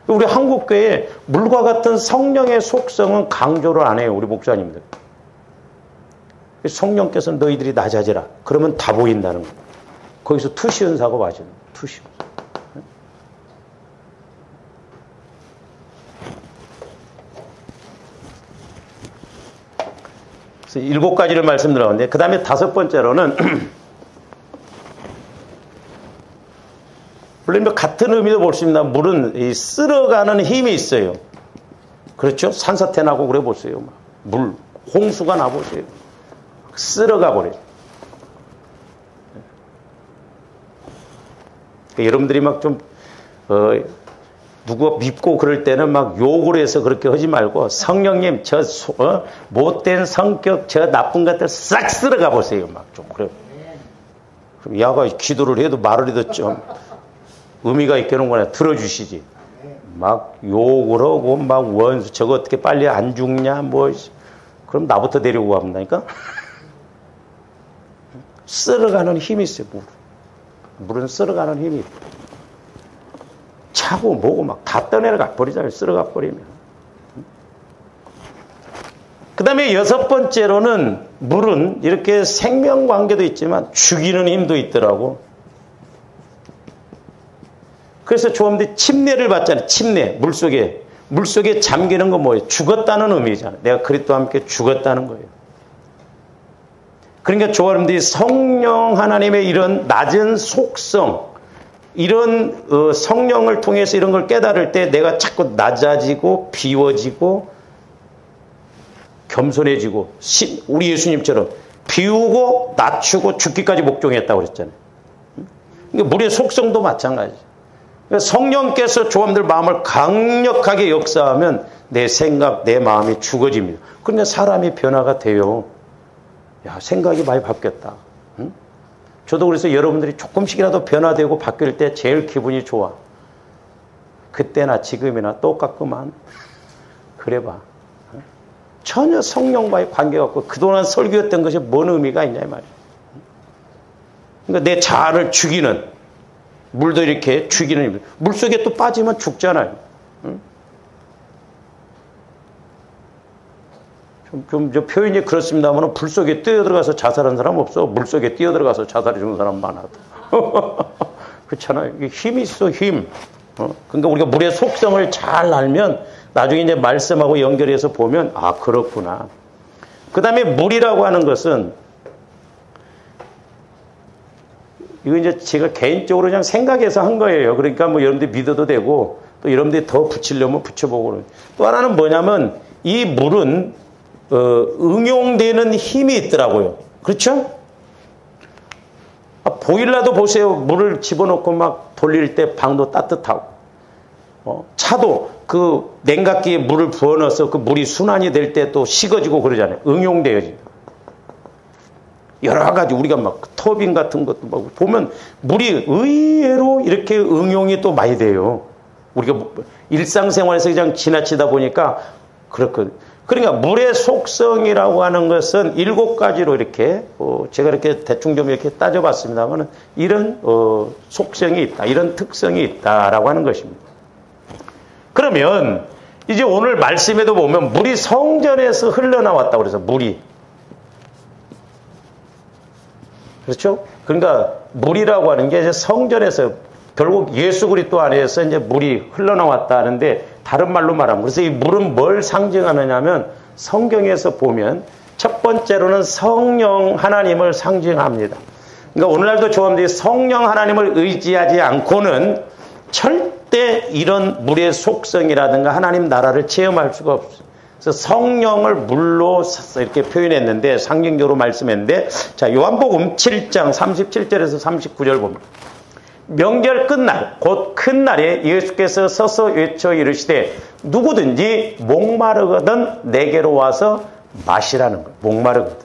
우리 한국교회 물과 같은 성령의 속성은 강조를 안 해요. 우리 목사님들. 성령께서는 너희들이 낮아지라. 그러면 다 보인다는 거예요. 거기서 투시 은사가 맞아요. 투시 은사. 그래서 7가지를 말씀드렸는데 그 다음에 5번째로는 물론 같은 의미도 볼 수 있습니다. 물은 이 쓸어가는 힘이 있어요. 그렇죠? 산사태 나고 그래 보세요. 물, 홍수가 나 보세요. 쓸어가 버려요. 그러니까 여러분들이 막 좀 누구 밉고 그럴 때는 막 욕을 해서 그렇게 하지 말고 성령님 저 못된 성격 저 나쁜 것들 싹 쓸어가 보세요. 막 좀 그래. 그럼 야가 기도를 해도 말을 해도 좀 의미가 있겠는구나 들어주시지. 막 욕을 하고 막 원수 저거 어떻게 빨리 안 죽냐 뭐 그럼 나부터 데리고 간다니까. 쓸어가는 힘이 있어요. 물은 쓸어가는 힘이 있어요. 차고 뭐고 막 다 떠내려가 버리잖아요. 쓸어가 버리면. 그 다음에 6번째로는 물은 이렇게 생명관계도 있지만 죽이는 힘도 있더라고. 그래서 조함들이 침례를 받잖아요. 침례, 물속에 잠기는 건 뭐예요? 죽었다는 의미잖아요. 내가 그리스도와 함께 죽었다는 거예요. 그러니까 조함들이 성령 하나님의 이런 낮은 속성, 이런 성령을 통해서 이런 걸 깨달을 때 내가 자꾸 낮아지고 비워지고 겸손해지고, 우리 예수님처럼 비우고 낮추고 죽기까지 복종했다고 그랬잖아요. 그러니까 물의 속성도 마찬가지죠. 그러니까 성령께서 조함들 마음을 강력하게 역사하면 내 생각, 내 마음이 죽어집니다. 그러니까 사람이 변화가 돼요. 야, 생각이 많이 바뀌었다. 응? 저도 그래서 여러분들이 조금씩이라도 변화되고 바뀔 때 제일 기분이 좋아. 그때나 지금이나 똑같구만. 그래봐. 전혀 성령과의 관계가 없고 그동안 설교했던 것이 뭔 의미가 있냐 이 말이야. 그러니까 내 자아를 죽이는, 물도 이렇게 죽이는, 물속에 또 빠지면 죽잖아요. 좀 표현이 그렇습니다만 불 속에 뛰어들어가서 자살한 사람 없어. 물속에 뛰어들어가서 자살해 주는 사람 많아. 그렇잖아요. 힘이 있어, 힘. 그러니까 우리가 물의 속성을 잘 알면 나중에 이제 말씀하고 연결해서 보면 아, 그렇구나. 그 다음에 물이라고 하는 것은 이거 이제 제가 개인적으로 그냥 생각해서 한 거예요. 그러니까 뭐 여러분들이 믿어도 되고 또 여러분들이 더 붙이려면 붙여보고. 또 하나는 뭐냐면 이 물은 응용되는 힘이 있더라고요. 그렇죠? 보일러도 보세요. 물을 집어넣고 막 돌릴 때 방도 따뜻하고. 차도 그 냉각기에 물을 부어 넣어서 그 물이 순환이 될 때 또 식어지고 그러잖아요. 응용되어지고. 여러 가지 우리가 막 터빈 같은 것도 막 보면 물이 의외로 이렇게 응용이 또 많이 돼요. 우리가 일상생활에서 그냥 지나치다 보니까 그렇거든요. 그러니까 물의 속성이라고 하는 것은 7가지로 이렇게 제가 이렇게 대충 좀 이렇게 따져봤습니다만 이런 속성이 있다, 이런 특성이 있다라고 하는 것입니다. 그러면 이제 오늘 말씀에도 보면 물이 성전에서 흘러나왔다고 그래서 물이, 그렇죠? 그러니까 물이라고 하는 게 이제 성전에서 결국 예수 그리스도 안에서 이제 물이 흘러나왔다 하는데 다른 말로 말하면, 그래서 이 물은 뭘 상징하느냐 하면 성경에서 보면 첫 번째로는 성령 하나님을 상징합니다. 그러니까 오늘날도 조함들이 성령 하나님을 의지하지 않고는 절대 이런 물의 속성이라든가 하나님 나라를 체험할 수가 없어요. 그래서 성령을 물로 이렇게 표현했는데, 상징적으로 말씀했는데, 자, 요한복음 7장 37절에서 39절 봅니다. 명절 끝날 곧 큰 날에 예수께서 서서 외쳐 이르시되 누구든지 목마르거든 내게로 와서 마시라는 거예요. 목마르거든.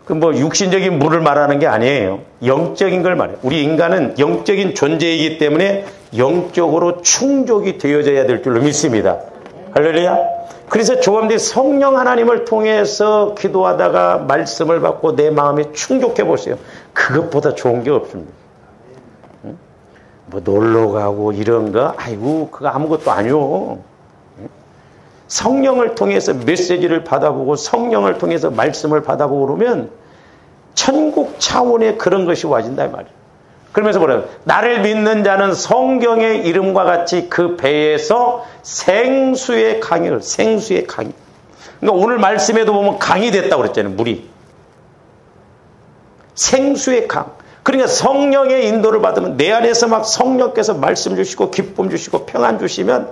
그 뭐 육신적인 물을 말하는 게 아니에요. 영적인 걸 말해요. 우리 인간은 영적인 존재이기 때문에 영적으로 충족이 되어져야 될 줄로 믿습니다. 할렐루야. 그래서 조함들이 성령 하나님을 통해서 기도하다가 말씀을 받고 내 마음이 충족해 보세요. 그것보다 좋은 게 없습니다. 뭐 놀러 가고 이런 거, 아이고 그거 아무것도 아니오. 성령을 통해서 메시지를 받아보고 성령을 통해서 말씀을 받아보고 그러면 천국 차원의 그런 것이 와진다 이 말이에요. 그러면서 뭐래요? 나를 믿는 자는 성경의 이름과 같이 그 배에서 생수의 강을, 생수의 강이. 그러니까 오늘 말씀에도 보면 강이 됐다고 그랬잖아요. 물이. 생수의 강. 그러니까 성령의 인도를 받으면 내 안에서 막 성령께서 말씀 주시고 기쁨 주시고 평안 주시면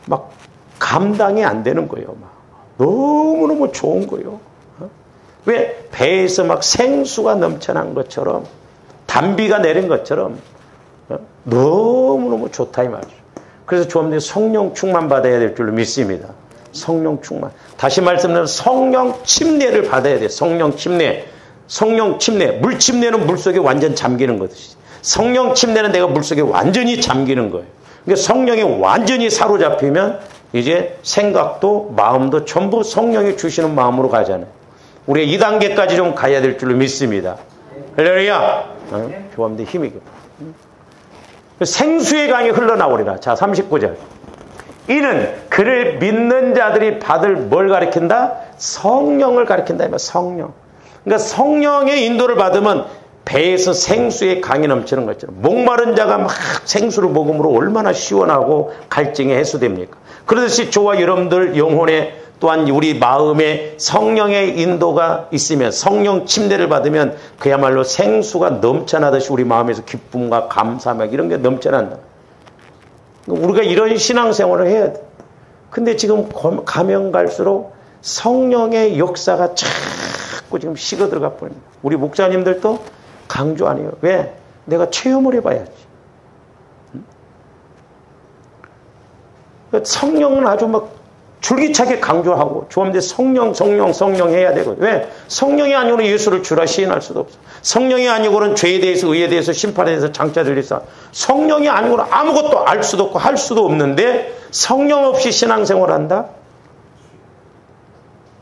막 감당이 안 되는 거예요. 막 너무너무 좋은 거예요. 왜? 배에서 막 생수가 넘쳐난 것처럼, 단비가 내린 것처럼 너무너무 좋다 이 말이죠. 그래서 조함들이 성령 충만 받아야 될 줄로 믿습니다. 성령 충만. 다시 말씀드리면 성령 침례를 받아야 돼요. 성령 침례. 성령 침례. 물 침례는 물속에 완전 잠기는 거듯이. 성령 침례는 내가 물속에 완전히 잠기는 거예요. 그러니까 성령이 완전히 사로잡히면 이제 생각도 마음도 전부 성령이 주시는 마음으로 가잖아요. 우리가 2단계까지 좀 가야 될 줄로 믿습니다. 할렐루야. 조함들 힘이. 생수의 강이 흘러나오리라. 자, 39절. 이는 그를 믿는 자들이 받을 뭘 가리킨다? 성령을 가리킨다. 성령. 그러니까 성령의 인도를 받으면 배에서 생수의 강이 넘치는 것처럼 목마른 자가 막 생수를 먹음으로 얼마나 시원하고 갈증이 해소됩니까? 그러듯이 저와 여러분들 영혼에 또한 우리 마음에 성령의 인도가 있으면 성령 침례를 받으면 그야말로 생수가 넘쳐나듯이 우리 마음에서 기쁨과 감사함 이런 게 넘쳐난다. 우리가 이런 신앙생활을 해야 돼. 근데 지금 가면 갈수록 성령의 역사가 자꾸 지금 식어 들어가 버립니다. 우리 목사님들도 강조 안 해요. 왜? 내가 체험을 해봐야지. 성령은 아주 막 줄기차게 강조하고 주님들 성령 해야 되고 왜? 성령이 아니고는 예수를 주라 시인할 수도 없어. 성령이 아니고는 죄에 대해서 의에 대해서 심판에 대해서 장차될 수 성령이 아니고는 아무것도 알 수도 없고 할 수도 없는데 성령 없이 신앙생활한다?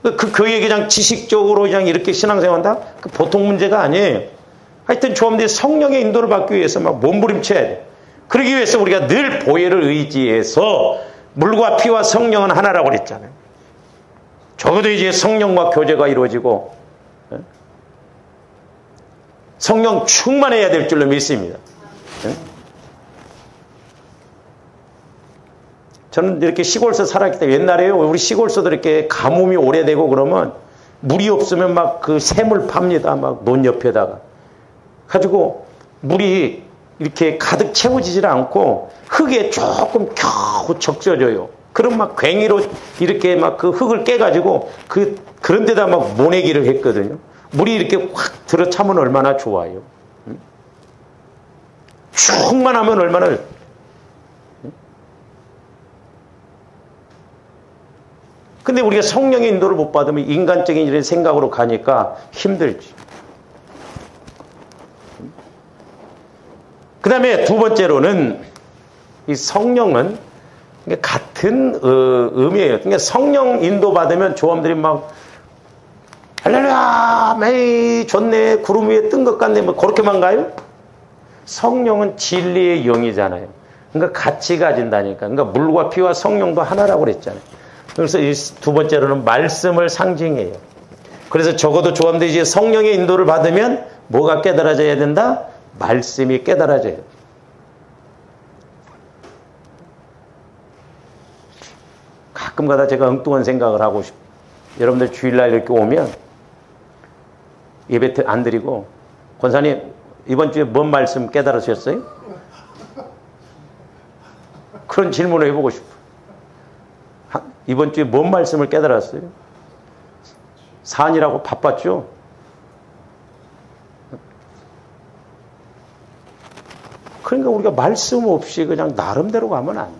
그게 그냥 지식적으로 그냥 이렇게 신앙생활한다? 그 보통 문제가 아니에요. 하여튼 주님들 성령의 인도를 받기 위해서 막 몸부림쳐야 돼. 그러기 위해서 우리가 늘 보혈을 의지해서 물과 피와 성령은 하나라고 그랬잖아요. 적어도 이제 성령과 교제가 이루어지고 성령 충만해야 될 줄로 믿습니다. 저는 이렇게 시골서 살았기 때문에 옛날에요. 우리 시골서도 이렇게 가뭄이 오래되고 그러면 물이 없으면 막 그 샘을 팝니다. 막 논 옆에다가. 가지고 물이 이렇게 가득 채워지질 않고 흙에 조금 겨우 적셔져요. 그럼 막 괭이로 이렇게 막 그 흙을 깨가지고 그런 데다 막 모내기를 했거든요. 물이 이렇게 확 들어차면 얼마나 좋아요. 충만하면 얼마나. 근데 우리가 성령의 인도를 못 받으면 인간적인 이런 생각으로 가니까 힘들지. 그 다음에 두 번째로는 이 성령은 같은 의미예요. 그러니까 성령 인도 받으면 조함들이 막 할렐루야 메이 좋네 구름 위에 뜬 것 같네 뭐 그렇게만 가요? 성령은 진리의 영이잖아요. 그러니까 같이 가진다니까. 그러니까 물과 피와 성령도 하나라고 그랬잖아요. 그래서 이 두 번째로는 말씀을 상징해요. 그래서 적어도 조함들이 이제 성령의 인도를 받으면 뭐가 깨달아져야 된다? 말씀이 깨달아져요. 가끔가다 제가 엉뚱한 생각을 하고 싶어요. 여러분들 주일날 이렇게 오면 예배 안 드리고 권사님 이번 주에 뭔 말씀 깨달으셨어요? 그런 질문을 해보고 싶어요. 이번 주에 뭔 말씀을 깨달았어요? 산이라고 바빴죠? 그러니까 우리가 말씀 없이 그냥 나름대로 가면 안 돼.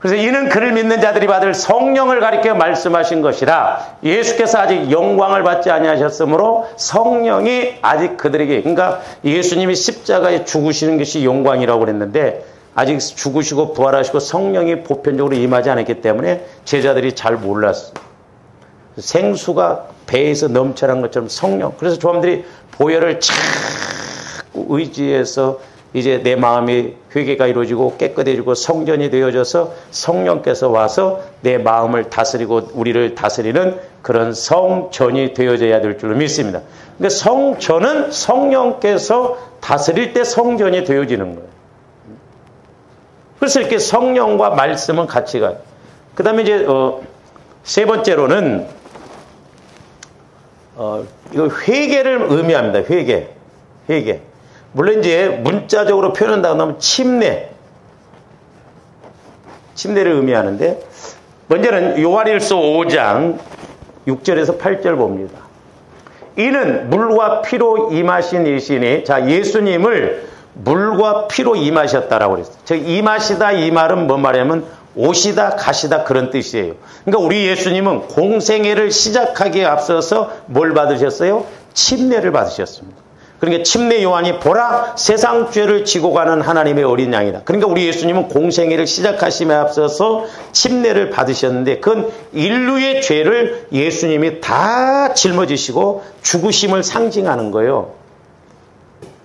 그래서 이는 그를 믿는 자들이 받을 성령을 가리켜 말씀하신 것이라 예수께서 아직 영광을 받지 아니하셨으므로 성령이 아직 그들에게 그러니까 예수님이 십자가에 죽으시는 것이 영광이라고 그랬는데 아직 죽으시고 부활하시고 성령이 보편적으로 임하지 않았기 때문에 제자들이 잘 몰랐어요. 생수가 배에서 넘쳐난 것처럼 성령. 그래서 조함들이 보혈을 자꾸 의지해서 이제 내 마음이 회개가 이루어지고 깨끗해지고 성전이 되어져서 성령께서 와서 내 마음을 다스리고 우리를 다스리는 그런 성전이 되어져야 될 줄로 믿습니다. 그러니까 성전은 성령께서 다스릴 때 성전이 되어지는 거예요. 그래서 이렇게 성령과 말씀은 같이 가요. 그 다음에 이제 세 번째로는 이거 회개를 의미합니다. 회개. 물론 이제 문자적으로 표현한다고 하면 침례를 의미하는데 먼저는 요한일서 5장 6절에서 8절 봅니다. 이는 물과 피로 임하신 이시니 자 예수님을 물과 피로 임하셨다라고 그랬어요. 즉 임하시다 이 말은 뭔 말이냐면 오시다 가시다 그런 뜻이에요. 그러니까 우리 예수님은 공생애를 시작하기에 앞서서 뭘 받으셨어요? 침례를 받으셨습니다. 그러니까 침례 요한이 보라 세상 죄를 지고 가는 하나님의 어린 양이다. 그러니까 우리 예수님은 공생애를 시작하심에 앞서서 침례를 받으셨는데 그건 인류의 죄를 예수님이 다 짊어지시고 죽으심을 상징하는 거예요.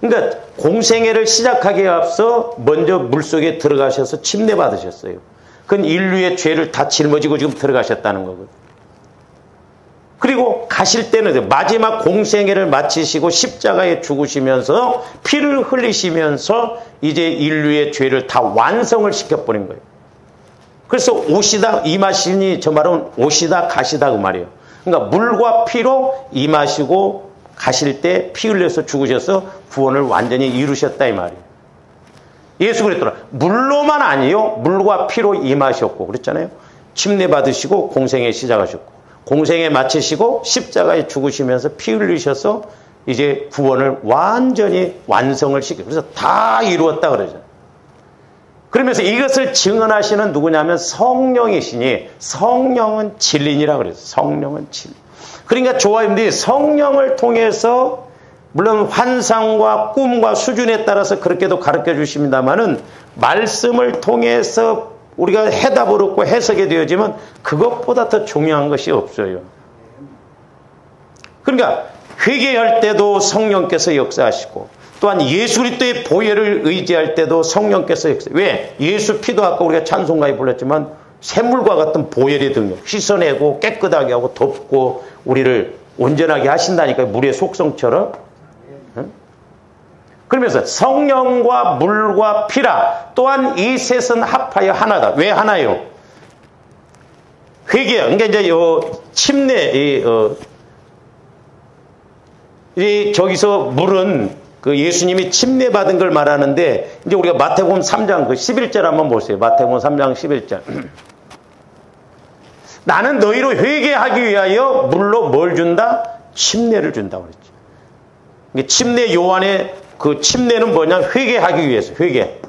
그러니까 공생애를 시작하기에 앞서 먼저 물속에 들어가셔서 침례 받으셨어요. 그건 인류의 죄를 다 짊어지고 지금 들어가셨다는 거거든요. 그리고 가실 때는 마지막 공생애를 마치시고 십자가에 죽으시면서 피를 흘리시면서 이제 인류의 죄를 다 완성을 시켜버린 거예요. 그래서 오시다 임하시니 저 말은 오시다 가시다 그 말이에요. 그러니까 물과 피로 임하시고 가실 때 피 흘려서 죽으셔서 구원을 완전히 이루셨다 이 말이에요. 예수 그랬더라. 물로만 아니요. 물과 피로 임하셨고 그랬잖아요. 침례 받으시고 공생애 시작하셨고 공생애 마치시고 십자가에 죽으시면서 피 흘리셔서 이제 구원을 완전히 완성을 시켜. 그래서 다 이루었다 그러잖아요. 그러면서 이것을 증언하시는 누구냐면 성령이시니 성령은 진리니라 그래요. 성령은 진리. 그러니까 조아님들이 성령을 통해서 물론 환상과 꿈과 수준에 따라서 그렇게도 가르쳐 주십니다만은 말씀을 통해서 우리가 해답을 얻고 해석이 되어지면 그것보다 더 중요한 것이 없어요. 그러니까 회개할 때도 성령께서 역사하시고 또한 예수 그리스도의 보혈을 의지할 때도 성령께서 역사. 왜? 예수 피도 아까 우리가 찬송가에 불렀지만 샘물과 같은 보혈의 능력 씻어내고 깨끗하게 하고 덮고 우리를 온전하게 하신다니까요. 물의 속성처럼. 응? 그러면서 성령과 물과 피라 또한 이 셋은 합하여 하나다. 왜 하나요? 회개. 그러니까 이제 침례 저기서 물은 그 예수님이 침례 받은 걸 말하는데 이제 우리가 마태복음 3장 그 11절 한번 보세요. 마태복음 3장 11절. 나는 너희로 회개하기 위하여 물로 뭘 준다? 침례를 준다고 그랬죠. 침례 요한의 그 침례는 뭐냐? 회개하기 위해서. 회개.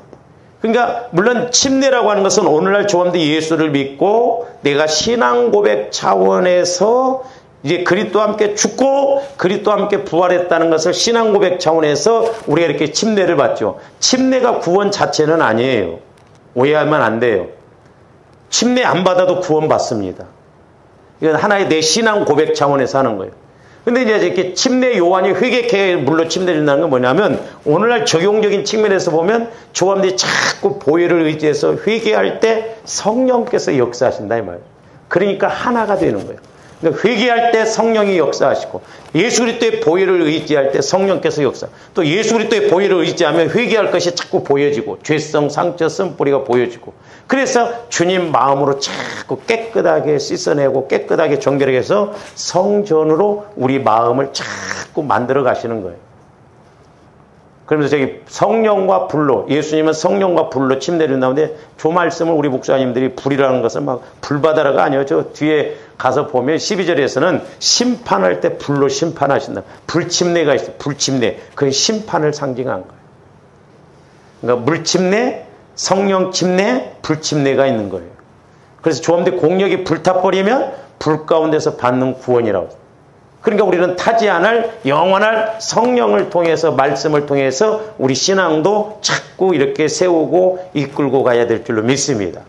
그러니까 물론 침례라고 하는 것은 오늘날 조함대 예수를 믿고 내가 신앙 고백 차원에서 이제 그리스도와 함께 죽고 그리스도와 함께 부활했다는 것을 신앙 고백 차원에서 우리가 이렇게 침례를 받죠. 침례가 구원 자체는 아니에요. 오해하면 안 돼요. 침례 안 받아도 구원 받습니다. 이건 하나의 내 신앙 고백 차원에서 하는 거예요. 근데 이제 이렇게 침례 요한이 회개케 물로 침례 준다는 건 뭐냐면 오늘날 적용적인 측면에서 보면 조함들이 자꾸 보혈을 의지해서 회개할 때 성령께서 역사하신다 이 말이에요. 그러니까 하나가 되는 거예요. 그러니까 회개할 때 성령이 역사하시고 예수 그리스도의 보혈을 의지할 때 성령께서 역사. 또 예수 그리스도의 보혈을 의지하면 회개할 것이 자꾸 보여지고 죄성, 상처, 쓴뿌리가 보여지고 그래서 주님 마음으로 자꾸 깨끗하게 씻어내고 깨끗하게 정결하게 해서 성전으로 우리 마음을 자꾸 만들어 가시는 거예요. 그러면서 저기 성령과 불로 예수님은 성령과 불로 침례를 준다는데 조 말씀을 우리 목사님들이 불이라는 것은 막 불바다라가 아니에요. 저 뒤에 가서 보면 12절에서는 심판할 때 불로 심판하신다. 불침례가 있어요. 불침례. 그건 심판을 상징한 거예요. 그러니까 물침례, 성령 침례, 불침례가 있는 거예요. 그래서 조함대 공력이 불타버리면 불 가운데서 받는 구원이라고. 그러니까 우리는 타지 않을 영원할 성령을 통해서 말씀을 통해서 우리 신앙도 자꾸 이렇게 세우고 이끌고 가야 될 줄로 믿습니다.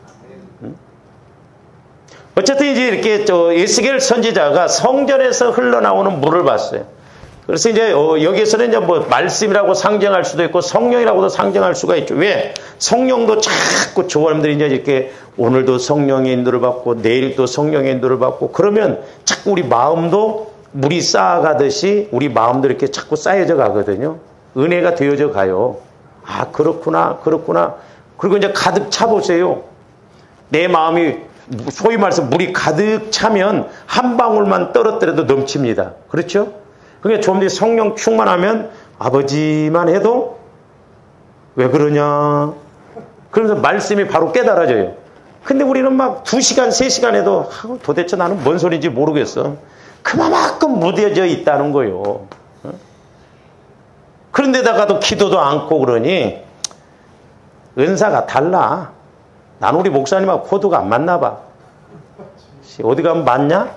어쨌든 이제 이렇게 에스겔 선지자가 성전에서 흘러나오는 물을 봤어요. 그래서 이제 여기에서는 이제 뭐 말씀이라고 상징할 수도 있고 성령이라고도 상징할 수가 있죠. 왜? 성령도 자꾸 조원들이 이제 이렇게 오늘도 성령의 인도를 받고 내일도 성령의 인도를 받고 그러면 자꾸 우리 마음도 물이 쌓아가듯이 우리 마음도 이렇게 자꾸 쌓여져 가거든요. 은혜가 되어져 가요. 아, 그렇구나, 그렇구나. 그리고 이제 가득 차보세요. 내 마음이 소위 말해서 물이 가득 차면 한 방울만 떨어뜨려도 넘칩니다. 그렇죠? 그러니까 좀 더 성령 충만하면 아버지만 해도 왜 그러냐. 그러면서 말씀이 바로 깨달아져요. 근데 우리는 막 2시간, 3시간 해도 도대체 나는 뭔 소리인지 모르겠어. 그만큼 무뎌져 있다는 거예요. 그런데다가도 기도도 않고 그러니 은사가 달라. 난 우리 목사님하고 코드가 안 맞나 봐. 어디 가면 맞냐?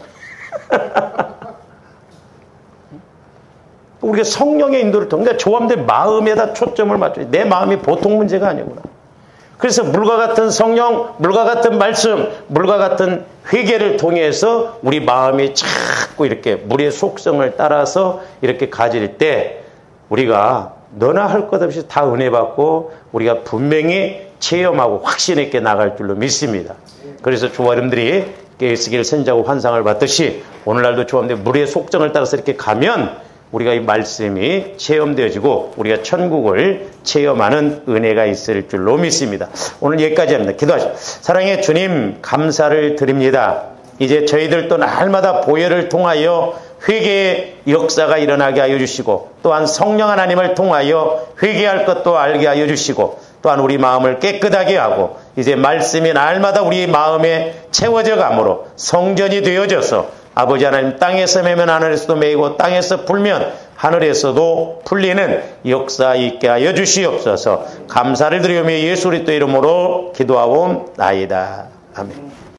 우리가 성령의 인도를 통해 그러니까 조함대 마음에다 초점을 맞춰요. 내 마음이 보통 문제가 아니구나. 그래서 물과 같은 성령, 물과 같은 말씀, 물과 같은 회개를 통해서 우리 마음이 자꾸 이렇게 물의 속성을 따라서 이렇게 가질 때 우리가 너나 할 것 없이 다 은혜 받고 우리가 분명히 체험하고 확신 있게 나갈 줄로 믿습니다. 그래서 조아름들이 에스겔 선지자가 환상을 봤듯이 오늘날도 주님의 물의 속정을 따라서 이렇게 가면 우리가 이 말씀이 체험되어지고 우리가 천국을 체험하는 은혜가 있을 줄로 믿습니다. 오늘 여기까지 합니다. 기도하시죠. 사랑의 주님, 감사를 드립니다. 이제 저희들도 날마다 보혈을 통하여 회개의 역사가 일어나게 하여 주시고, 또한 성령 하나님을 통하여 회개할 것도 알게 하여 주시고, 또한 우리 마음을 깨끗하게 하고 이제 말씀이 날마다 우리 마음에 채워져 가므로 성전이 되어져서 아버지 하나님, 땅에서 매면 하늘에서도 매이고 땅에서 풀면 하늘에서도 풀리는 역사 있게 하여 주시옵소서. 감사를 드리며 예수 그리스도 이름으로 기도하옵나이다. 아멘.